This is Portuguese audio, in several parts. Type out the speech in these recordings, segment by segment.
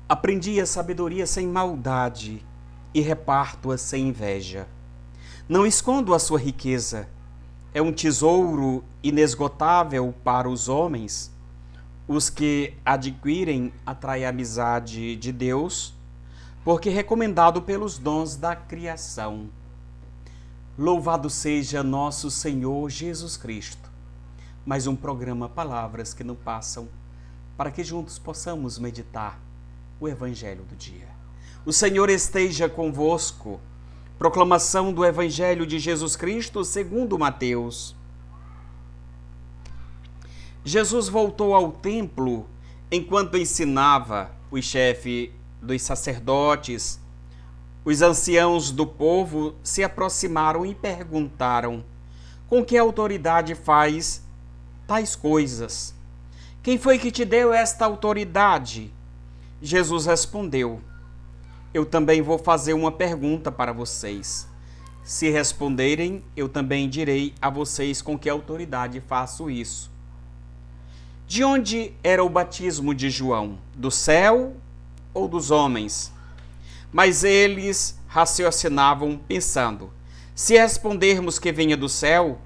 Aprendi a sabedoria sem maldade e reparto-a sem inveja. Não escondo a sua riqueza. É um tesouro inesgotável para os homens. Os que adquirem atraem a amizade de Deus, porque é recomendado pelos dons da criação. Louvado seja nosso Senhor Jesus Cristo. Mais um programa Palavras que não passam, para que juntos possamos meditar o Evangelho do dia. O Senhor esteja convosco. Proclamação do Evangelho de Jesus Cristo segundo Mateus. Jesus voltou ao templo enquanto ensinava. Os chefes dos sacerdotes, os anciãos do povo se aproximaram e perguntaram: com que autoridade faz tais coisas? Quem foi que te deu esta autoridade? Jesus respondeu: eu também vou fazer uma pergunta para vocês. Se responderem, eu também direi a vocês com que autoridade faço isso. De onde era o batismo de João? Do céu ou dos homens? Mas eles raciocinavam pensando: se respondermos que venha do céu,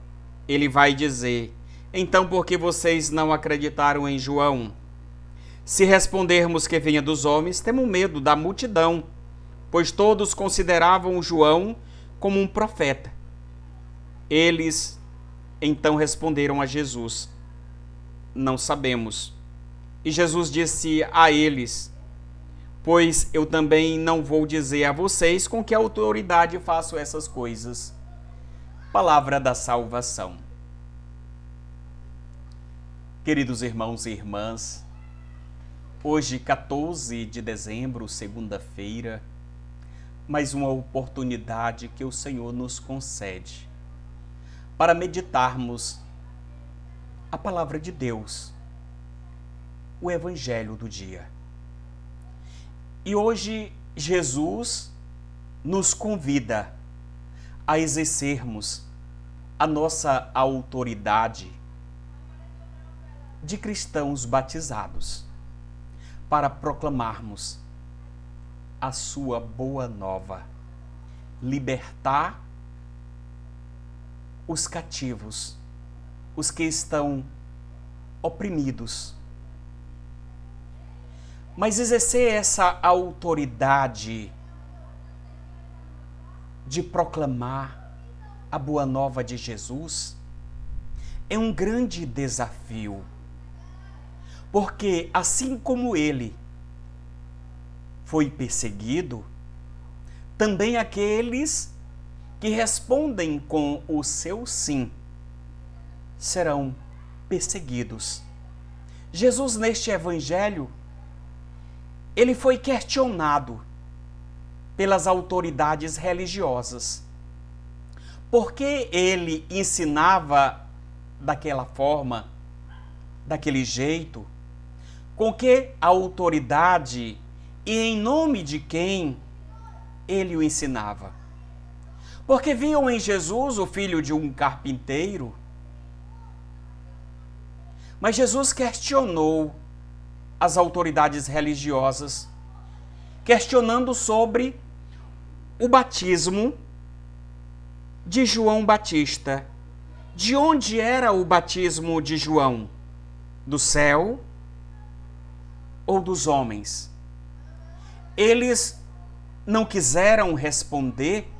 ele vai dizer: então por que vocês não acreditaram em João? Se respondermos que venha dos homens, temos medo da multidão, pois todos consideravam João como um profeta. Eles então responderam a Jesus: não sabemos. E Jesus disse a eles: pois eu também não vou dizer a vocês com que autoridade faço essas coisas. Palavra da salvação. Queridos irmãos e irmãs, hoje, 14 de dezembro, segunda-feira, mais uma oportunidade que o Senhor nos concede para meditarmos a palavra de Deus, o Evangelho do dia. E hoje Jesus nos convida a exercermos a nossa autoridade de cristãos batizados para proclamarmos a sua boa nova, libertar os cativos, os que estão oprimidos. Mas exercer essa autoridade de proclamar a boa nova de Jesus é um grande desafio. Porque assim como ele foi perseguido, também aqueles que respondem com o seu sim serão perseguidos. Jesus, neste evangelho, ele foi questionado pelas autoridades religiosas. Por que ele ensinava daquela forma, daquele jeito? Com que autoridade e em nome de quem ele o ensinava? Porque viam em Jesus o filho de um carpinteiro. Mas Jesus questionou as autoridades religiosas, questionando sobre o batismo de João Batista. De onde era o batismo de João? Do céu ou dos homens? Eles não quiseram responder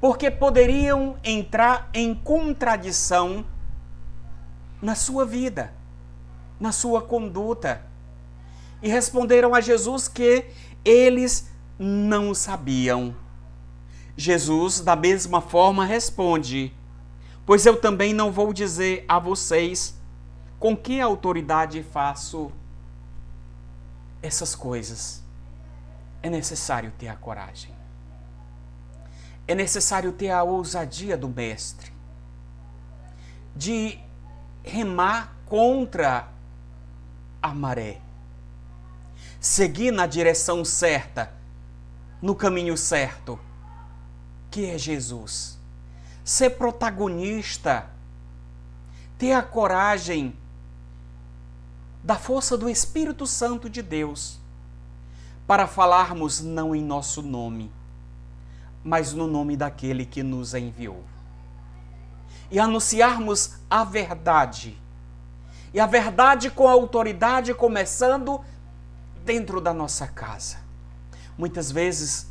porque poderiam entrar em contradição na sua vida, na sua conduta. E responderam a Jesus que eles não sabiam. Jesus, da mesma forma, responde: pois eu também não vou dizer a vocês com que autoridade faço essas coisas. É necessário ter a coragem. É necessário ter a ousadia do Mestre de remar contra a maré. Seguir na direção certa, no caminho certo, que é Jesus. Ser protagonista, ter a coragem da força do Espírito Santo de Deus para falarmos não em nosso nome, mas no nome daquele que nos enviou. E anunciarmos a verdade. E a verdade com autoridade, começando dentro da nossa casa. Muitas vezes,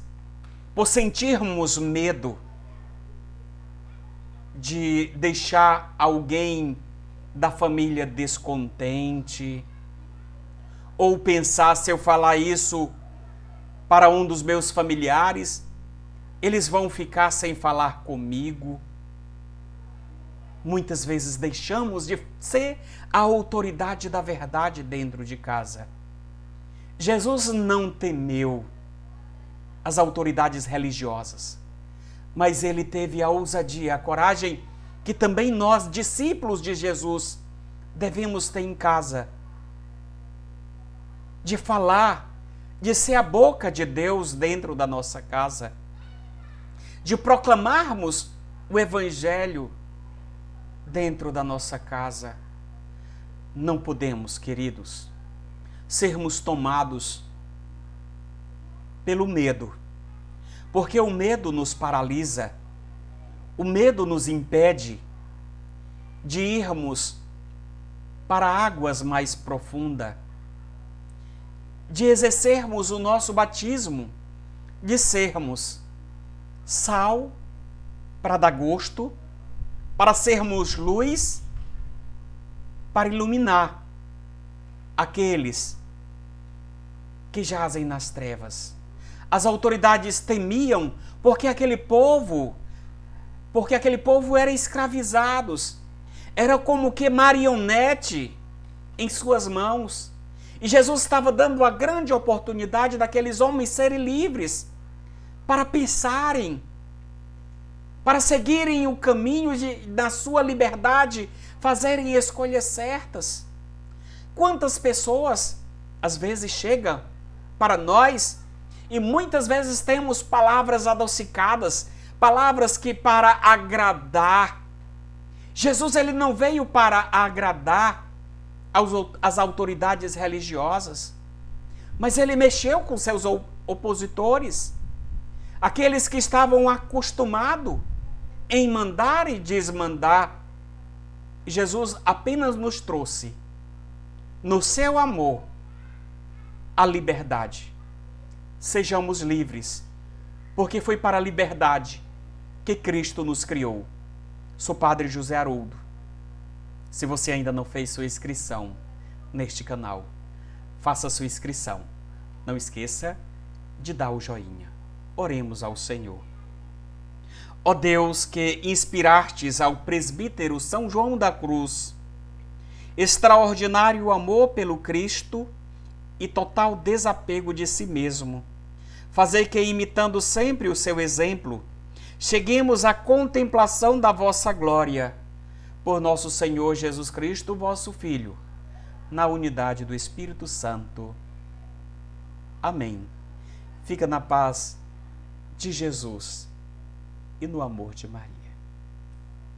por sentirmos medo de deixar alguém da família descontente, ou pensar, se eu falar isso para um dos meus familiares, eles vão ficar sem falar comigo. Muitas vezes deixamos de ser a autoridade da verdade dentro de casa. Jesus não temeu as autoridades religiosas, mas ele teve a ousadia, a coragem que também nós, discípulos de Jesus, devemos ter em casa, de falar, de ser a boca de Deus dentro da nossa casa, de proclamarmos o Evangelho dentro da nossa casa. Não podemos, queridos, sermos tomados pelo medo, porque o medo nos paralisa, o medo nos impede de irmos para águas mais profundas, de exercermos o nosso batismo, de sermos sal para dar gosto, para sermos luz, para iluminar aqueles que jazem nas trevas. As autoridades temiam porque aquele povo era escravizados, era como que marionete em suas mãos. E Jesus estava dando a grande oportunidade daqueles homens serem livres para pensarem, para seguirem o caminho da sua liberdade, fazerem escolhas certas. Quantas pessoas, às vezes, chegam para nós e muitas vezes temos palavras adocicadas, palavras que para agradar. Jesus, ele não veio para agradar as autoridades religiosas, mas ele mexeu com seus opositores, aqueles que estavam acostumados em mandar e desmandar. Jesus apenas nos trouxe, no seu amor, a liberdade. Sejamos livres, porque foi para a liberdade que Cristo nos criou. Sou Padre José Haroldo. Se você ainda não fez sua inscrição neste canal, faça sua inscrição. Não esqueça de dar o joinha. Oremos ao Senhor. Ó Deus, que inspirastes ao presbítero São João da Cruz extraordinário amor pelo Cristo e total desapego de si mesmo, fazei que, imitando sempre o seu exemplo, cheguemos à contemplação da vossa glória, por nosso Senhor Jesus Cristo, vosso Filho, na unidade do Espírito Santo. Amém. Fica na paz de Jesus e no amor de Maria.